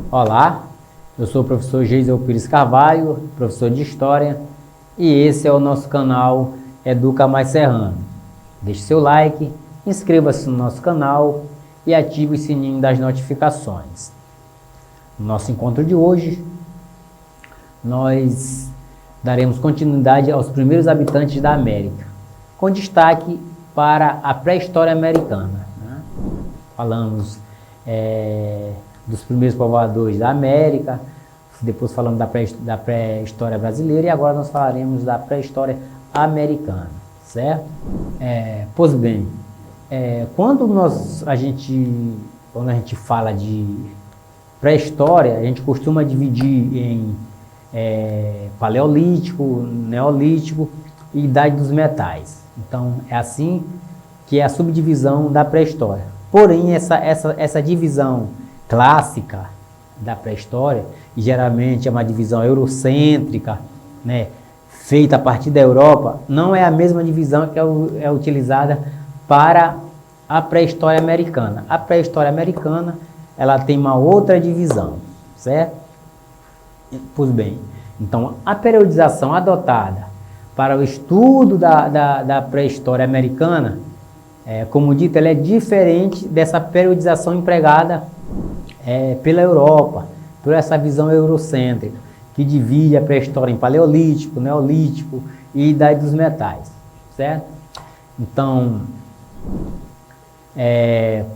Olá, eu sou o professor Geisel Pires Carvalho, professor de História, e esse é o nosso canal Educa Mais Serrano. Deixe seu like, inscreva-se no nosso canal e ative o sininho das notificações. No nosso encontro de hoje, nós daremos continuidade aos primeiros habitantes da América, com destaque para a pré-história americana. Falamos dos primeiros povoadores da América, depois falamos da pré-história brasileira e agora nós falaremos da pré-história americana, certo? Pois bem, quando a gente fala de pré-história, a gente costuma dividir em paleolítico, neolítico e idade dos metais. Então é assim que é a subdivisão da pré-história. Porém, essa divisão clássica da pré-história, e geralmente é uma divisão eurocêntrica, né, feita a partir da Europa, não é a mesma divisão que é utilizada para a pré-história americana. A pré-história americana, ela tem uma outra divisão, certo? Pois bem, então a periodização adotada para o estudo da pré-história americana, como dito, ela é diferente dessa periodização empregada pela Europa, por essa visão eurocêntrica, que divide a pré-história em paleolítico, neolítico e idade dos metais, certo? Então,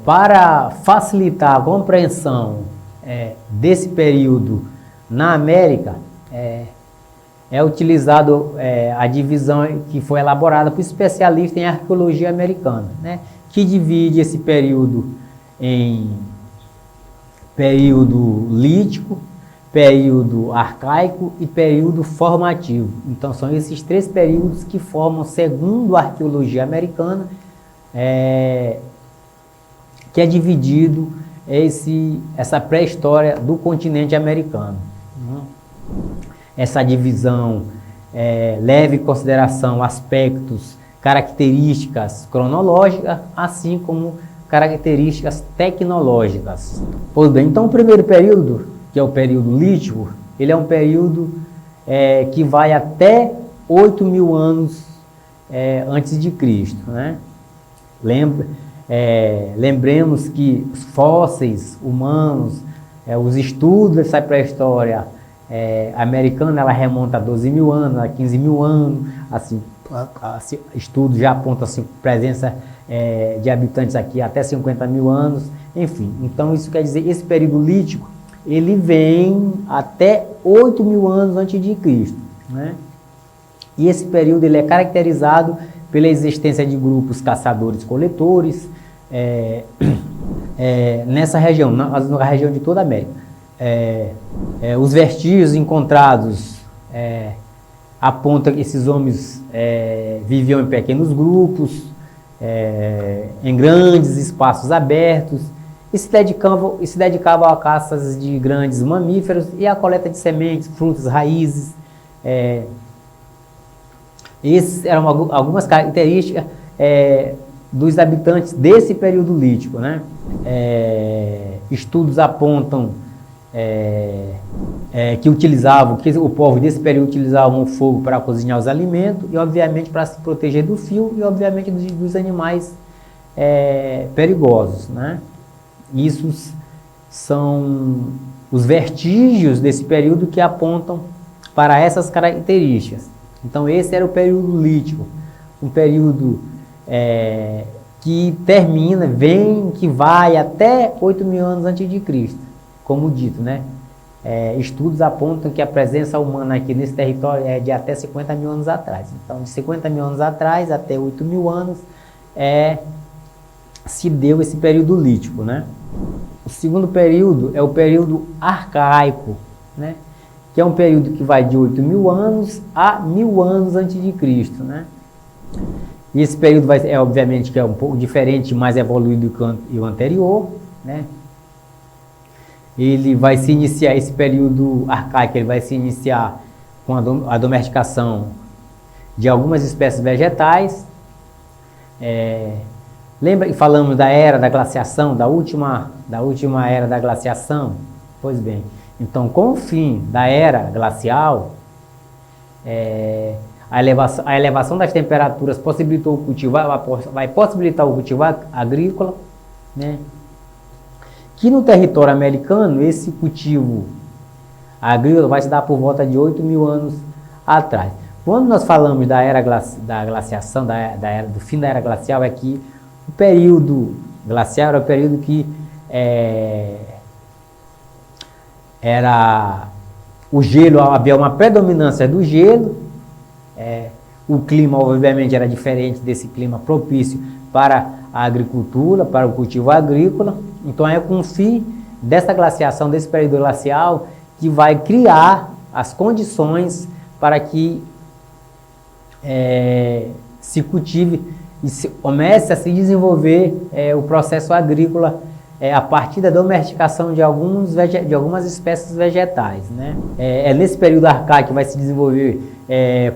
para facilitar a compreensão desse período na América, é utilizado a divisão que foi elaborada por especialistas em arqueologia americana, né, que divide esse período em período lítico, período arcaico e período formativo. Então são esses três períodos que formam, segundo a arqueologia americana, que é dividido essa pré-história do continente americano. Essa divisão leva em consideração aspectos, características cronológicas, assim como características tecnológicas. Pois bem, então o primeiro período, que é o período lítico, ele é um período que vai até 8.000 anos antes de Cristo, né? Lembremos que os fósseis humanos, os estudos dessa pré-história americana, ela remonta a 12.000 anos, a 15.000 anos, assim, estudos já apontam assim, presença de habitantes aqui até 50.000 anos, enfim. Então isso quer dizer, esse período lítico, ele vem até 8.000 anos antes de Cristo, né? E esse período ele é caracterizado pela existência de grupos caçadores-coletores nessa região, na região de toda a América. Os vestígios encontrados apontam que esses homens viviam em pequenos grupos, em grandes espaços abertos, e se dedicavam a caças de grandes mamíferos e a coleta de sementes, frutas, raízes. Essas eram algumas características dos habitantes desse período lítico, né? Estudos apontam que o povo desse período utilizavam o fogo para cozinhar os alimentos e, obviamente, para se proteger do frio e, obviamente, dos animais perigosos, né? Isso são os vestígios desse período que apontam para essas características. Então, esse era o período lítico, um período que que vai até 8.000 anos antes de Cristo, como dito, né? Estudos apontam que a presença humana aqui nesse território é de até 50.000 anos atrás. Então, de 50.000 anos atrás até 8.000 anos se deu esse período lítico, né? O segundo período é o período arcaico, né? Que é um período que vai de 8.000 anos a 1.000 anos antes de Cristo, né? E esse período obviamente que é um pouco diferente, mais evoluído que o anterior, né? Ele vai se iniciar, esse período arcaico, ele vai se iniciar com a domesticação de algumas espécies vegetais. Lembra que falamos da era da glaciação, da última era da glaciação? Pois bem, então com o fim da era glacial, a elevação das temperaturas possibilitou o cultivo, vai possibilitar o cultivo agrícola, né? Que no território americano, esse cultivo agrícola vai se dar por volta de 8.000 anos atrás. Quando nós falamos da era da glaciação, do fim da era glacial, é que o período glacial era o período que era o gelo, havia uma predominância do gelo, o clima obviamente era diferente desse clima propício para a agricultura, para o cultivo agrícola. Então é com o fim dessa glaciação, desse período glacial, que vai criar as condições para que se cultive e comece a se desenvolver o processo agrícola a partir da domesticação de algumas espécies vegetais, né? Nesse período arcaico que vai se desenvolver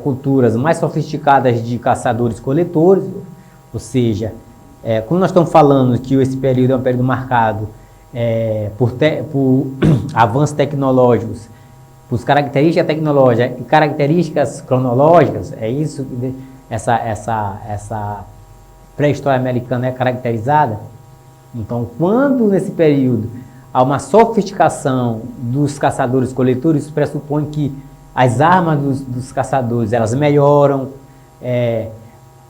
culturas mais sofisticadas de caçadores-coletores, ou seja, como nós estamos falando que esse período é um período marcado por avanços tecnológicos, por características tecnológicas e características cronológicas, isso que essa pré-história americana é caracterizada. Então, quando nesse período há uma sofisticação dos caçadores-coletores, isso pressupõe que as armas dos caçadores elas melhoram,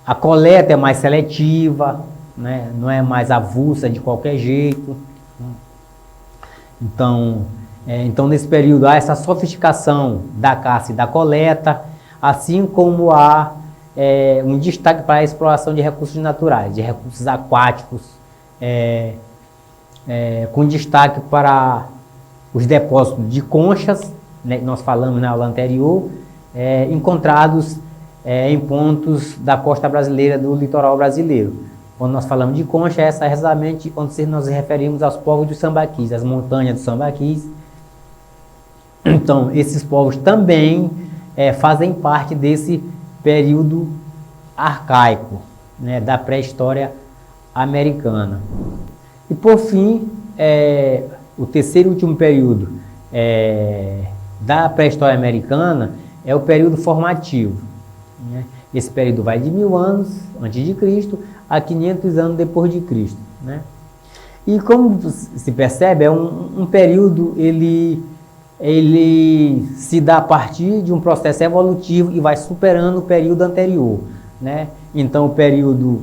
a coleta é mais seletiva, né? Não é mais avulsa de qualquer jeito. Então, nesse período há essa sofisticação da caça e da coleta, assim como há um destaque para a exploração de recursos naturais, de recursos aquáticos, com destaque para os depósitos de conchas, né, que nós falamos na aula anterior, encontrados em pontos da costa brasileira, do litoral brasileiro. Quando nós falamos de concha, essa é exatamente onde nós nos referimos aos povos dos sambaquis, as montanhas dos sambaquis. Então, esses povos também fazem parte desse período arcaico, né, da pré-história americana. E por fim, o terceiro e último período da pré-história americana é o período formativo, né? Esse período vai de 1000 anos antes de Cristo a 500 anos depois de Cristo, né? E como se percebe, é um período, ele se dá a partir de um processo evolutivo e vai superando o período anterior, né? Então o período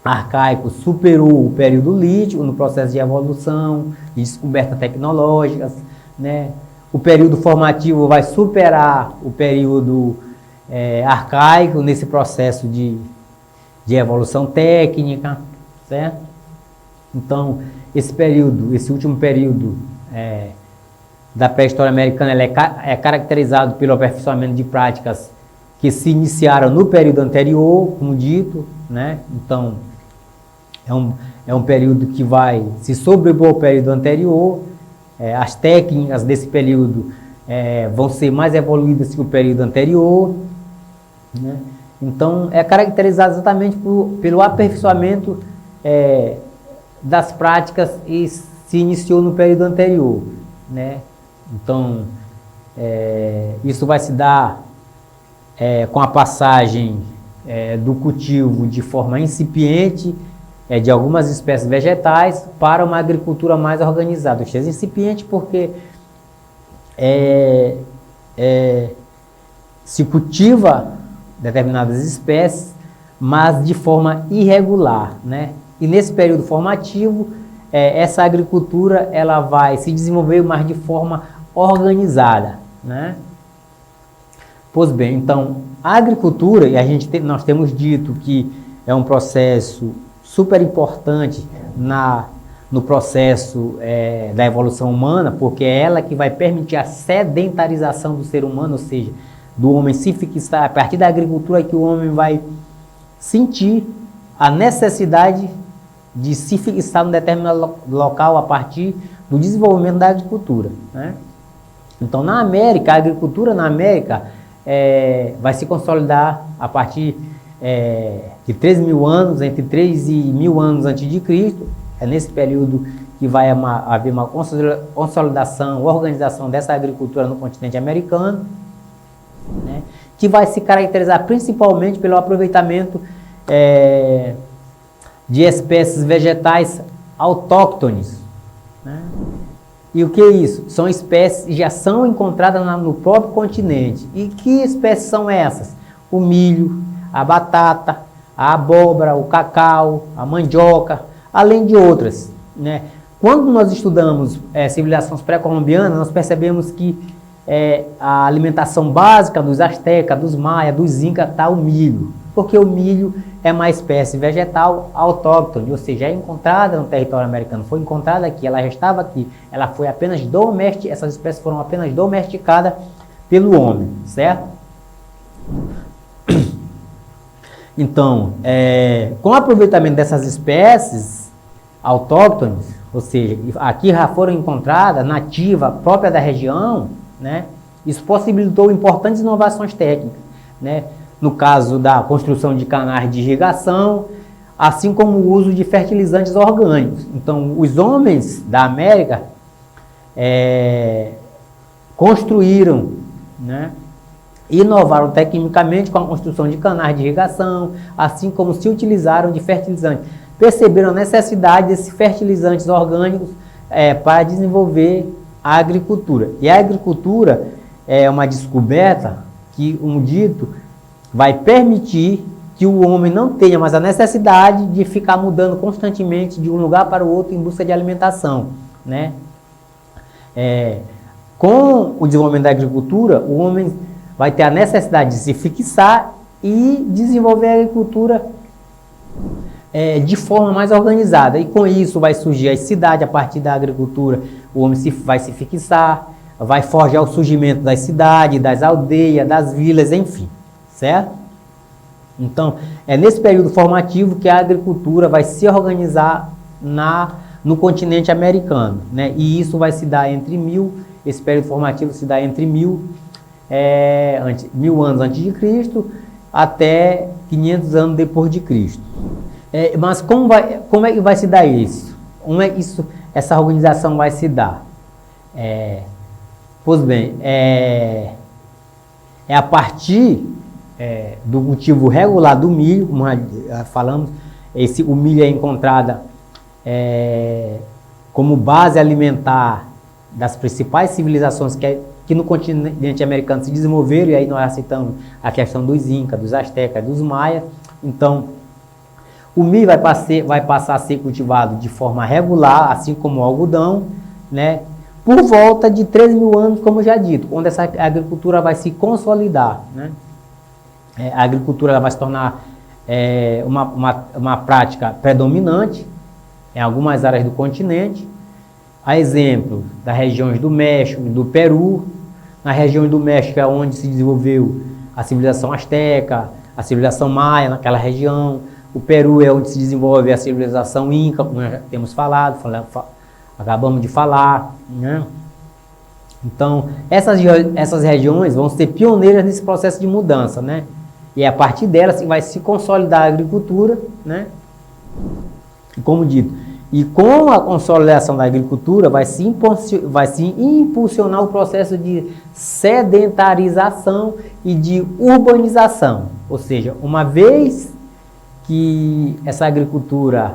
arcaico superou o período lítico no processo de evolução, de descobertas tecnológicas, né? O período formativo vai superar o período arcaico nesse processo de evolução técnica, certo? Então, esse último período da pré-história americana é caracterizado pelo aperfeiçoamento de práticas que se iniciaram no período anterior, como dito, né? Então, é um período que vai se sobrepor ao período anterior. As técnicas desse período vão ser mais evoluídas que o período anterior, né? Então, é caracterizado exatamente pelo aperfeiçoamento das práticas e se iniciou no período anterior, né? Então, isso vai se dar com a passagem do cultivo de forma incipiente de algumas espécies vegetais para uma agricultura mais organizada. Eu digo incipiente porque se cultiva determinadas espécies, mas de forma irregular, né? E nesse período formativo, essa agricultura ela vai se desenvolver mais de forma organizada, né? Pois bem, então a agricultura, e nós temos dito que é um processo super importante no processo da evolução humana, porque é ela que vai permitir a sedentarização do ser humano, ou seja, do homem se fixar. A partir da agricultura é que o homem vai sentir a necessidade de se fixar num determinado local a partir do desenvolvimento da agricultura, né? Então, na América, a agricultura na América vai se consolidar a partir de 3.000 anos, entre 3 e 1.000 anos antes de Cristo. É nesse período que vai haver uma consolidação, organização dessa agricultura no continente americano, né, que vai se caracterizar principalmente pelo aproveitamento de espécies vegetais autóctones, né? E o que é isso? São espécies que já são encontradas no próprio continente. E que espécies são essas? O milho, a batata, a abóbora, o cacau, a mandioca, além de outras, né? Quando nós estudamos civilizações pré-colombianas, nós percebemos que a alimentação básica dos astecas, dos maias, dos incas está o milho, porque o milho é uma espécie vegetal autóctone, ou seja, é encontrada no território americano, foi encontrada aqui, ela já estava aqui, ela foi apenas domesticada, essas espécies foram apenas domesticadas pelo homem, certo? Então, com o aproveitamento dessas espécies autóctones, ou seja, aqui já foram encontradas, nativa, própria da região, né? Isso possibilitou importantes inovações técnicas, né? No caso da construção de canais de irrigação, assim como o uso de fertilizantes orgânicos. Então, os homens da América construíram, né, inovaram tecnicamente com a construção de canais de irrigação, assim como se utilizaram de fertilizantes. Perceberam a necessidade desses fertilizantes orgânicos para desenvolver a agricultura. E a agricultura é uma descoberta que, dito, vai permitir que o homem não tenha mais a necessidade de ficar mudando constantemente de um lugar para o outro em busca de alimentação, né? Com o desenvolvimento da agricultura, o homem vai ter a necessidade de se fixar e desenvolver a agricultura de forma mais organizada. E com isso vai surgir as cidades a partir da agricultura, o homem vai se fixar, vai forjar o surgimento das cidades, das aldeias, das vilas, enfim. Certo? Então, é nesse período formativo que a agricultura vai se organizar no continente americano, né? E isso vai se dar esse período formativo se dá entre 1000 anos antes de Cristo até 500 anos depois de Cristo. Mas como é que vai se dar isso? Essa organização vai se dar? Pois bem, a partir do cultivo regular do milho, como já falamos, o milho é encontrado como base alimentar das principais civilizações que no continente americano se desenvolveram, e aí nós citamos a questão dos incas, dos astecas, dos maias. Então, o milho vai passar a ser cultivado de forma regular, assim como o algodão, né, por volta de 3.000 anos, como já dito, onde essa agricultura vai se consolidar, né? A agricultura ela vai se tornar uma prática predominante em algumas áreas do continente, a exemplo das regiões do México e do Peru. Na região do México é onde se desenvolveu a civilização asteca, a civilização maia naquela região. O Peru é onde se desenvolve a civilização inca, como já temos acabamos de falar, né? Então, essas regiões vão ser pioneiras nesse processo de mudança, né? E a partir delas vai se consolidar a agricultura, né? E como dito, e com a consolidação da agricultura vai se impulsionar o processo de sedentarização e de urbanização. Ou seja, uma vez que essa agricultura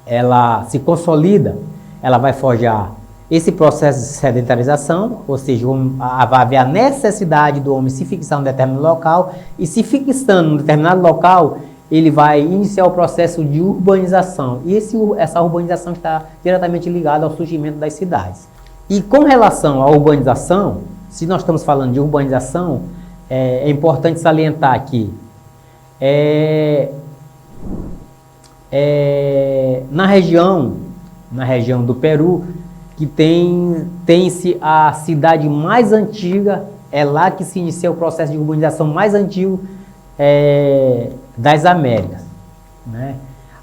ela se consolida, ela vai forjar esse processo de sedentarização, ou seja, vai haver a necessidade do homem se fixar em um determinado local, e se fixando em um determinado local, ele vai iniciar o processo de urbanização. E essa urbanização está diretamente ligada ao surgimento das cidades. E com relação à urbanização, se nós estamos falando de urbanização, é importante salientar que na região do Peru, que tem-se a cidade mais antiga, é lá que se inicia o processo de urbanização mais antigo das Américas, né?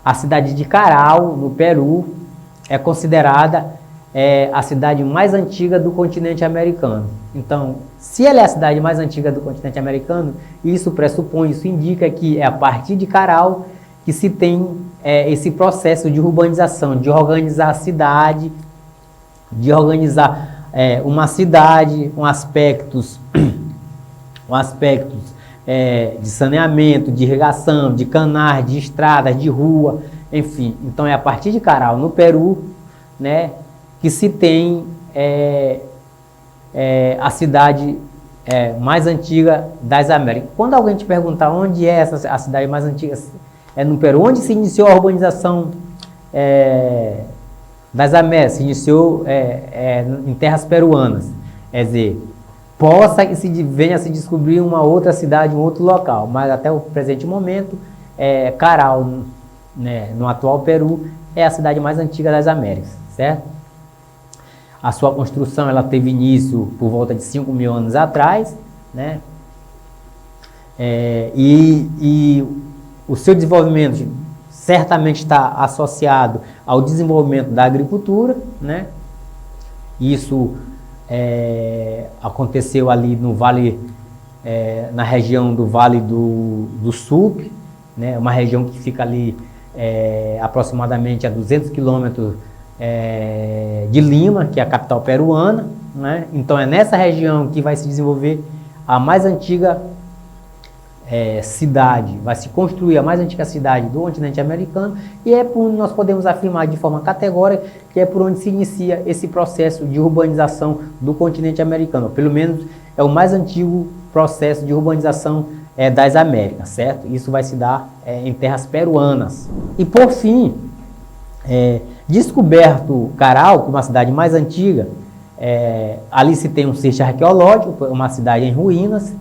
A cidade de Caral, no Peru, é considerada a cidade mais antiga do continente americano. Então, se ela é a cidade mais antiga do continente americano, isso indica que é a partir de Caral que se tem esse processo de urbanização, de organizar a cidade, de organizar uma cidade com aspectos, de saneamento, de irrigação, de canais, de estradas, de rua, enfim. Então é a partir de Caral, no Peru, né, que se tem a cidade mais antiga das Américas. Quando alguém te perguntar onde é a cidade mais antiga, é no Peru, onde se iniciou a urbanização das Américas, se iniciou em terras peruanas. Quer dizer, possa que venha a se descobrir uma outra cidade, um outro local, mas até o presente momento, Caral, né, no atual Peru, é a cidade mais antiga das Américas, certo? A sua construção ela teve início por volta de 5.000 anos atrás, né? E o seu desenvolvimento certamente está associado ao desenvolvimento da agricultura, né? Isso aconteceu ali no vale, na região do Vale do Sucre, né? Uma região que fica ali aproximadamente a 200 quilômetros de Lima, que é a capital peruana, né? Então é nessa região que vai se desenvolver a mais antiga cidade, vai se construir a mais antiga cidade do continente americano, e é por onde nós podemos afirmar de forma categórica que é por onde se inicia esse processo de urbanização do continente americano. Pelo menos é o mais antigo processo de urbanização das Américas, certo? Isso vai se dar em terras peruanas. E por fim, descoberto Caral como a cidade mais antiga, ali se tem um sítio arqueológico, uma cidade em ruínas,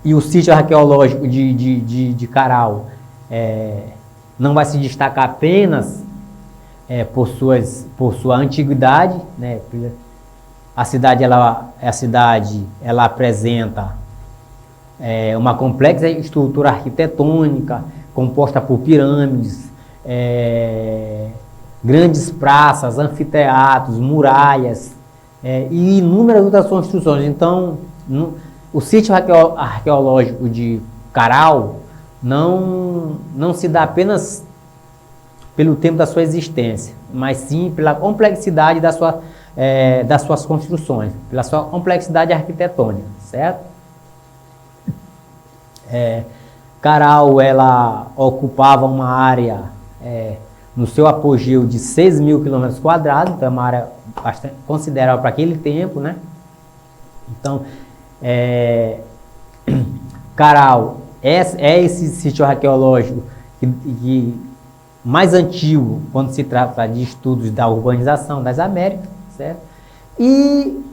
e o sítio arqueológico de Caral não vai se destacar apenas por sua antiguidade, né? A cidade ela apresenta uma complexa estrutura arquitetônica composta por pirâmides, grandes praças, anfiteatros, muralhas e inúmeras outras construções. Então, o sítio arqueológico de Caral não se dá apenas pelo tempo da sua existência, mas sim pela complexidade das suas construções, pela sua complexidade arquitetônica, certo? Caral, ela ocupava uma área no seu apogeu de 6.000 km², então é uma área bastante considerável para aquele tempo, né? Então, Caral é esse sítio arqueológico que mais antigo quando se trata de estudos da urbanização das Américas, certo? E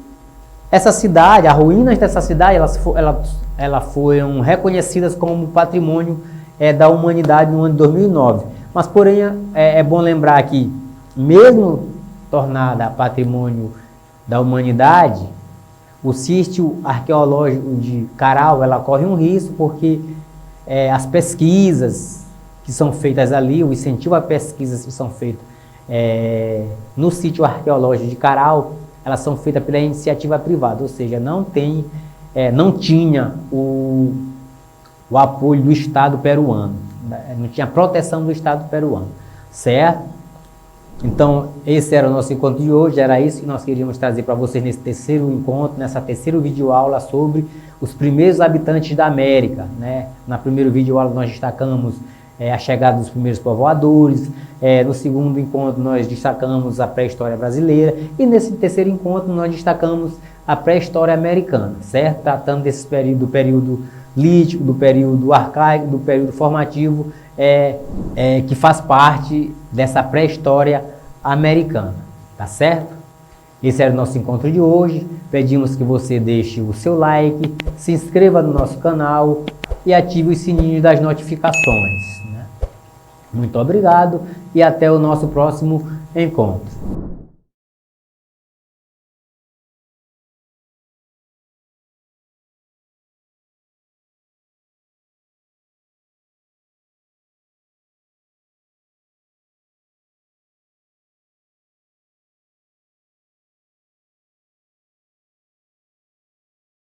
essa cidade, as ruínas dessa cidade, elas foram reconhecidas como patrimônio da humanidade no ano de 2009. Mas, porém, é bom lembrar que, mesmo tornada patrimônio da humanidade, o sítio arqueológico de Caral, ela corre um risco porque as pesquisas que são feitas ali, o incentivo a pesquisas que são feitas no sítio arqueológico de Caral, elas são feitas pela iniciativa privada, ou seja, não tinha o apoio do Estado peruano, não tinha proteção do Estado peruano, certo? Então, esse era o nosso encontro de hoje, era isso que nós queríamos trazer para vocês nesse terceiro encontro, nessa terceira videoaula sobre os primeiros habitantes da América, né? Na primeira videoaula nós destacamos a chegada dos primeiros povoadores, no segundo encontro nós destacamos a pré-história brasileira, e nesse terceiro encontro nós destacamos a pré-história americana, certo? Tratando desse período, do período lítico, do período arcaico, do período formativo, que faz parte dessa pré-história americana, tá certo? Esse era o nosso encontro de hoje. Pedimos que você deixe o seu like, se inscreva no nosso canal e ative os sininhos das notificações, né? Muito obrigado e até o nosso próximo encontro.